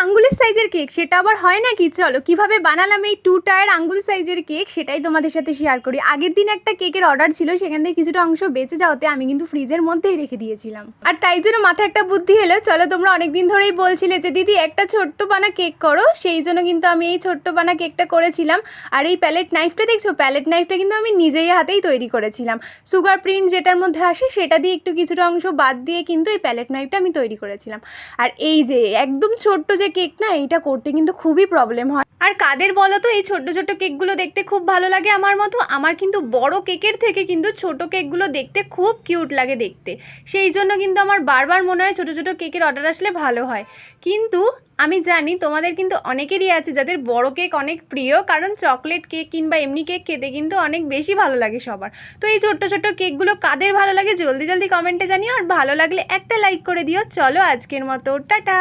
আঙ্গুলের সাইজের কেক, সেটা আবার হয় নাকি? চলো কিভাবে বানালাম এই 2 টায়ার আঙ্গুল সাইজের কেক সেটাই তোমাদের সাথে শেয়ার করি। আগের দিন একটা কেকের অর্ডার ছিল, সেখান থেকে কিছুটা অংশ বেঁচে যাওয়াতে আমি কিন্তু ফ্রিজের মধ্যেই রেখে দিয়েছিলাম। আর তাই জন্য মাথায় একটা বুদ্ধি এলো, চলো তোমরা অনেকদিন ধরেই বলছিলে যে দিদি একটা ছোট্ট পানা কেক করো, সেই জন্য কিন্তু আমি এই ছোট্ট পানা কেকটা করেছিলাম। আর এই প্যালেট নাইফটা দেখছো, প্যালেট নাইফটা কিন্তু আমি নিজেই হাতেই তৈরি করেছিলাম। সুগার প্রিন্ট যেটার মধ্যে আসে সেটা দিয়ে একটু কিছুটা অংশ বাদ দিয়ে কিন্তু এই প্যালেট নাইফটা আমি তৈরি করেছিলাম। আর এই যে একদম ছোট্ট যে কেক না, এইটা করতে কিন্তু খুবই প্রবলেম হয়। আর কাদের বলো তো এই ছোট্ট ছোট্ট কেকগুলো দেখতে খুব ভালো লাগে আমার মতো? আমার কিন্তু বড় কেকের থেকে কিন্তু ছোট কেকগুলো দেখতে খুব কিউট লাগে দেখতে। সেই জন্য কিন্তু আমার বারবার মনে হয় ছোট ছোট কেকের অর্ডার আসলে ভালো হয়। কিন্তু আমি জানি তোমাদের কিন্তু অনেকেরই আছে যাদের বড় কেক অনেক প্রিয়, কারণ চকলেট কেক কিংবা এমনি কেক খেতে কিন্তু অনেক বেশি ভালো লাগে সবার। তো এই ছোট্ট ছোট্ট কেকগুলো কাদের ভালো লাগে জলদি জলদি কমেন্টে জানিও, আর ভালো লাগলে একটা লাইক করে দিও। চলো আজকের মতো টাটা।